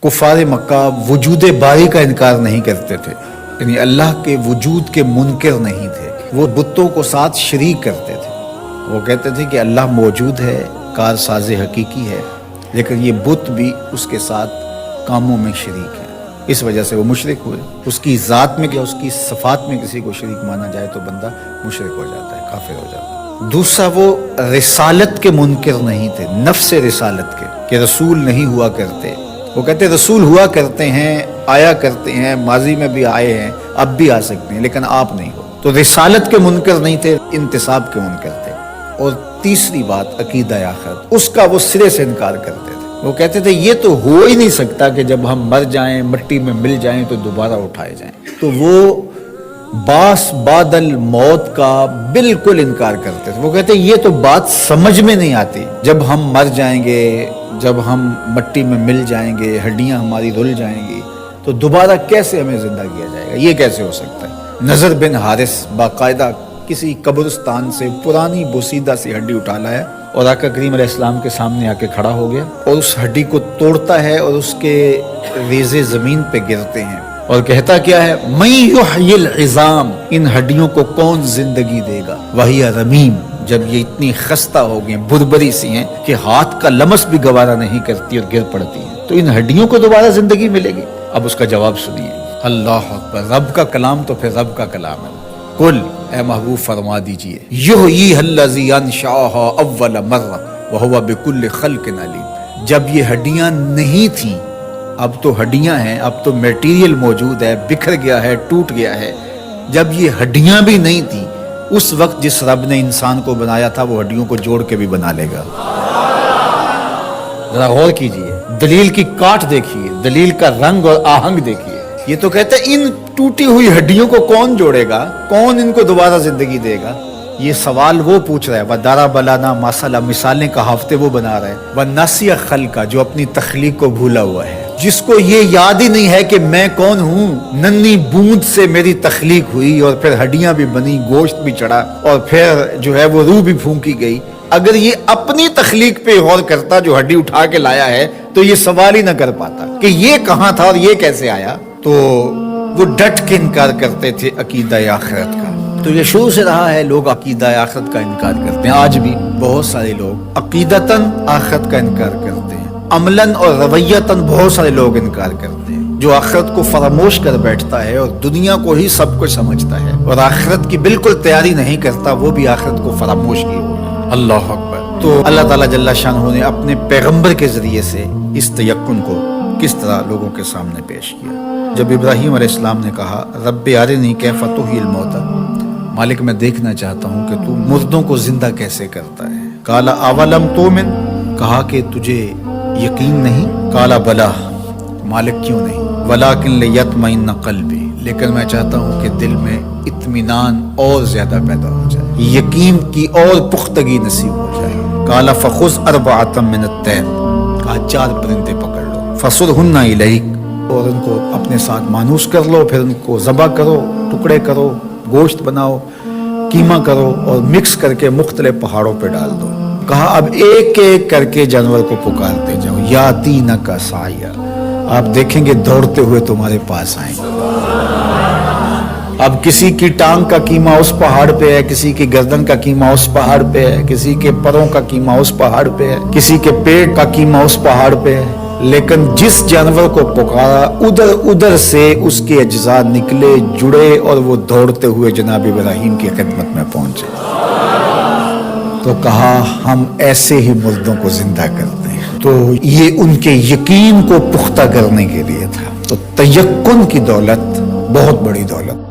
कुफार मक्का वजूद बारी का इनकार नहीं करते थे, यानी अल्लाह के वजूद के मुनकिर नहीं थे। वो बुतों को साथ शरीक करते थे। वो कहते थे कि अल्लाह मौजूद है, कारसाज़ हकीकी है, लेकिन ये बुत भी उसके साथ कामों में शरीक है। इस वजह से वो मुशरिक हुए। उसकी ज़ात में या उसकी सफ़ात में किसी को शरीक माना जाए तो बंदा मुशरिक हो जाता है, काफिर हो जाता है। दूसरा, वो रिसालत के मुनकिर नहीं थे, नफ्स रिसालत के, कि रसूल नहीं हुआ करते। वो कहते रसूल हुआ करते हैं, आया करते हैं, माजी में भी आए हैं, अब भी आ सकते हैं, लेकिन आप नहीं हो। तो रिसालत के मुनकर नहीं थे, इंतिसाब के मुनकर थे। और तीसरी बात, अकीदा आखिरत, उसका वो सिरे से इनकार करते थे। वो कहते थे ये तो हो ही नहीं सकता कि जब हम मर जाएं, मिट्टी में मिल जाएं तो दोबारा उठाए जाएं। तो वो बास बादल मौत का बिल्कुल इनकार करते थे। वो कहते ये तो बात समझ में नहीं आती, जब हम मर जाएंगे, जब हम मिट्टी में मिल जाएंगे, हड्डियां हमारी रुल जाएंगी, तो दोबारा कैसे हमें जिंदा किया जाएगा, ये कैसे हो सकता है। नजर बिन हारिस बाकायदा किसी कब्रिस्तान से पुरानी बोसीदा सी हड्डी उठा लाया और आका करीम अलैहिस्सलाम के सामने आके खड़ा हो गया और उस हड्डी को तोड़ता है और उसके रेज़े जमीन पे गिरते हैं और कहता क्या है, मैं युहयिल इज़ाम, इन हड्डियों को कौन जिंदगी देगा, वही रमीम, जब ये इतनी खस्ता हो गई, बुरबरी सी हैं कि हाथ का लमस भी गवारा नहीं करती और गिर पड़ती हैं, तो इन हड्डियों को दोबारा जिंदगी मिलेगी। अब उसका जवाब सुनिए। अल्लाह अकबर, रब का कलाम तो फिर रब का कलाम है। कुल, ए महबूब फरमा दीजिए, युहयी अल्लज़ी अंशाहा अव्वल मर्रा व हुवा बिकुल्लि खल्क़िन अलीम। जब ये हड्डियां नहीं थी, अब तो हड्डियां हैं, अब तो मटेरियल मौजूद है, बिखर गया है, टूट गया है। जब ये हड्डियां भी नहीं थी, उस वक्त जिस रब ने इंसान को बनाया था, वो हड्डियों को जोड़ के भी बना लेगा। जरा गौर कीजिए, दलील की काट देखिए, दलील का रंग और आहंग देखिए। ये तो कहते हैं इन टूटी हुई हड्डियों को कौन जोड़ेगा, कौन इनको दोबारा जिंदगी देगा। ये सवाल वो पूछ रहा है। वह दारा बलाना मासाला, मिसालें का हाफ्ते वो बना रहा है। वह नासिया खल्का, जो अपनी तख्लीक को भूला हुआ है, जिसको ये याद ही नहीं है कि मैं कौन हूँ। नन्ही बूंद से मेरी तख्लीक हुई और फिर हड्डियां भी बनी, गोश्त भी चढ़ा और फिर जो है वो रूह भी फूंकी गई। अगर ये अपनी तख्लीक पे गौर करता, जो हड्डी उठा के लाया है, तो ये सवाल ही ना कर पाता कि ये कहाँ था और ये कैसे आया। तो वो डट के इनकार करते थे अकीदा आखिरत का। तो ये शुरू से रहा है, लोग अकीदा आखिरत का इनकार करते हैं। आज भी बहुत सारे लोग अकीदतन आखिरत का इनकार करते हैं, अमलन और रवैयतन बहुत सारे लोग इनकार करते हैं। जो आखिरत को फरामोश कर बैठता है और दुनिया को ही सब कुछ समझता है और आखिरत की बिल्कुल तैयारी नहीं करता, वो भी आखिरत को फरामोश किए हुए। अल्लाह अकबर। तो अल्लाह ताला जल्ला शानहू ने अपने पैगंबर के जरिए से इस तयक्कुन को किस तरह लोगों के सामने पेश किया। जब इब्राहीम अलैहिस्सलाम ने कहा, रब्बे अरिनी कैफ़ तुह्यिल मौता, मालिक मैं देखना चाहता हूँ कि तू मुर्दों को जिंदा कैसे करता है। काला अवलम तुमिन, कहा कि तुझे यकीन नहीं। काला बला, मालिक क्यों नहीं। वलाकिन लियत्मइन्ना क़ल्बी, लेकिन मैं चाहता हूँ कि दिल में इत्मीनान और ज्यादा पैदा हो जाए, यकीन की और पुख्तगी नसीब हो जाए। काला फ़ख़ुज़ अर्बअतम मिनत तैर, कहा 4 परिंदे पकड़ लो, फ़सुरहुन्ना इलैक, और उनको अपने साथ मानूस कर लो, फिर उनको ज़बह करो, टुकड़े करो, गोश्त बनाओ, कीमा करो और मिक्स करके मुख्तलिफ पहाड़ों पे डाल दो। कहा अब एक एक करके जानवर को पुकारते जाओ, यातीना का साया, आप देखेंगे दौड़ते हुए तुम्हारे पास आएंगे। अब किसी की टांग का कीमा उस पहाड़ पे है, किसी की गर्दन का कीमा उस पहाड़ पे है, किसी के पैरों का कीमा उस पहाड़ पे है, किसी के पेट का कीमा उस पहाड़ पे है। लेकिन जिस जानवर को पुकारा, उधर उधर से उसके अज्जा निकले, जुड़े और वो दौड़ते हुए जनाब इब्राहीम की खिदमत में पहुंचे। तो कहा हम ऐसे ही मुर्दों को जिंदा करते हैं। तो ये उनके यकीन को पुख्ता करने के लिए था। तो तयक्कुन की दौलत बहुत बड़ी दौलत।